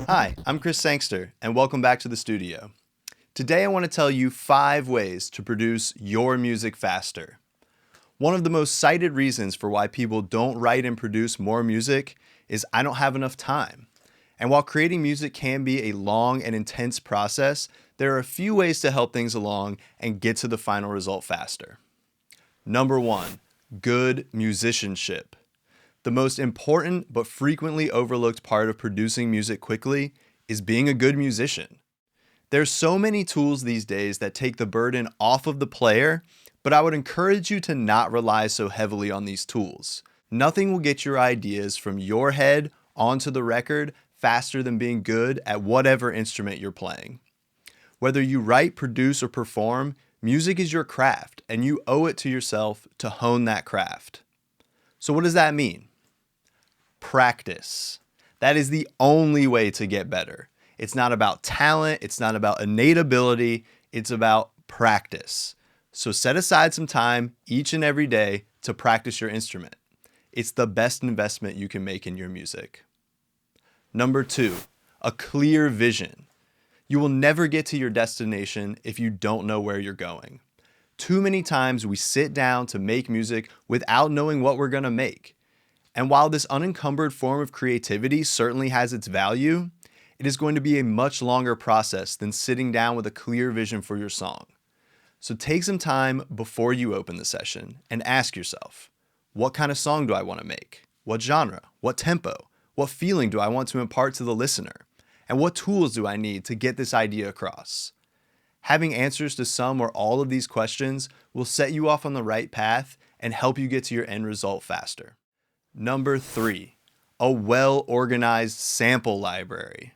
Hi, I'm Chris Sangster, and welcome back to the studio. Today I want to tell you 5 ways to produce your music faster. One of the most cited reasons for why people don't write and produce more music is I don't have enough time. And while creating music can be a long and intense process, there are a few ways to help things along and get to the final result faster. Number 1, good musicianship. The most important but frequently overlooked part of producing music quickly is being a good musician. There's so many tools these days that take the burden off of the player, but I would encourage you to not rely so heavily on these tools. Nothing will get your ideas from your head onto the record faster than being good at whatever instrument you're playing. Whether you write, produce, or perform, music is your craft, and you owe it to yourself to hone that craft. So what does that mean? Practice. That is the only way to get better. It's not about talent, it's not about innate ability, it's about practice. So set aside some time each and every day to practice your instrument. It's the best investment you can make in your music. Number 2, a clear vision. You will never get to your destination if you don't know where you're going. Too many times we sit down to make music without knowing what we're going to make. And while this unencumbered form of creativity certainly has its value, it is going to be a much longer process than sitting down with a clear vision for your song. So take some time before you open the session and ask yourself, what kind of song do I want to make? What genre? What tempo? What feeling do I want to impart to the listener? And what tools do I need to get this idea across? Having answers to some or all of these questions will set you off on the right path and help you get to your end result faster. Number 3, a well-organized sample library.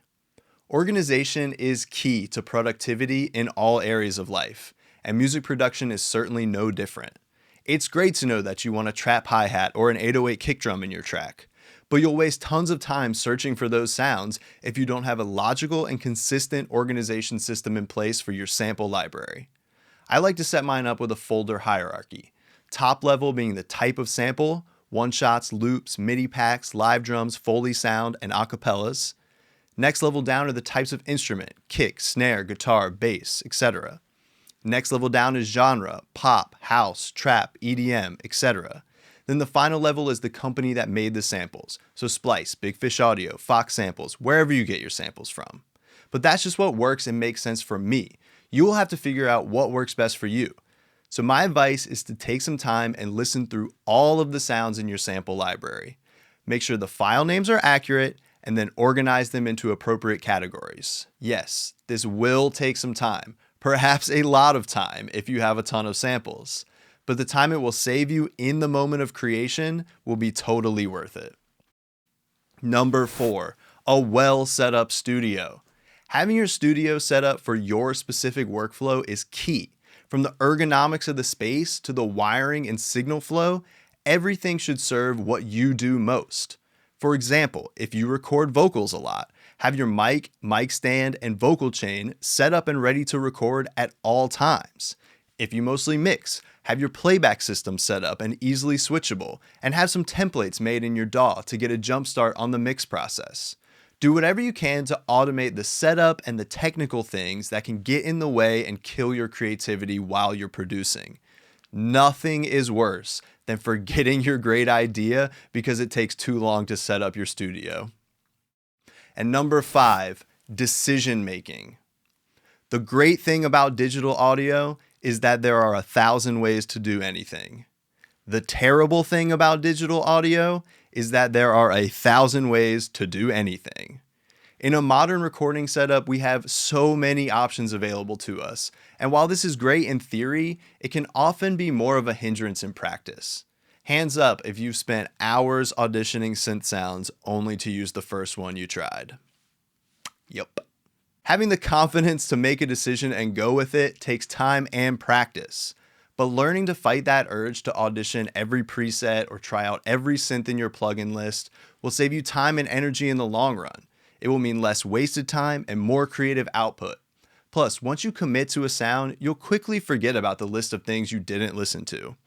Organization is key to productivity in all areas of life, and music production is certainly no different. It's great to know that you want a trap hi-hat or an 808 kick drum in your track, but you'll waste tons of time searching for those sounds if you don't have a logical and consistent organization system in place for your sample library. I like to set mine up with a folder hierarchy, top level being the type of sample, one-shots, loops, MIDI packs, live drums, Foley sound, and acapellas. Next level down are the types of instrument, kick, snare, guitar, bass, etc. Next level down is genre, pop, house, trap, EDM, etc. Then the final level is the company that made the samples, so Splice, Big Fish Audio, Fox Samples, wherever you get your samples from. But that's just what works and makes sense for me. You will have to figure out what works best for you. So my advice is to take some time and listen through all of the sounds in your sample library. Make sure the file names are accurate and then organize them into appropriate categories. Yes, this will take some time, perhaps a lot of time if you have a ton of samples, but the time it will save you in the moment of creation will be totally worth it. Number 4, a well set up studio. Having your studio set up for your specific workflow is key. From the ergonomics of the space to the wiring and signal flow, everything should serve what you do most. For example, if you record vocals a lot, have your mic stand, and vocal chain set up and ready to record at all times. If you mostly mix, have your playback system set up and easily switchable, and have some templates made in your DAW to get a jump start on the mix process. Do whatever you can to automate the setup and the technical things that can get in the way and kill your creativity while you're producing. Nothing is worse than forgetting your great idea because it takes too long to set up your studio. And number 5, decision making. The great thing about digital audio is that there are 1,000 ways to do anything. The terrible thing about digital audio is that there are 1,000 ways to do anything. In a modern recording setup, we have so many options available to us, and while this is great in theory, it can often be more of a hindrance in practice. Hands up if you've spent hours auditioning synth sounds only to use the first one you tried. Yep. Having the confidence to make a decision and go with it takes time and practice. But learning to fight that urge to audition every preset or try out every synth in your plugin list will save you time and energy in the long run. It will mean less wasted time and more creative output. Plus, once you commit to a sound, you'll quickly forget about the list of things you didn't listen to.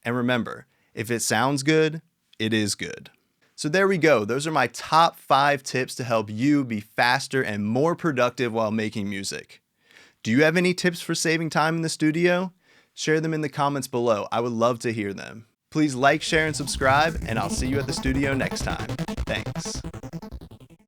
And remember, if it sounds good, it is good. So there we go. Those are my top 5 tips to help you be faster and more productive while making music. Do you have any tips for saving time in the studio? Share them in the comments below. I would love to hear them. Please like, share, and subscribe, and I'll see you at the studio next time. Thanks.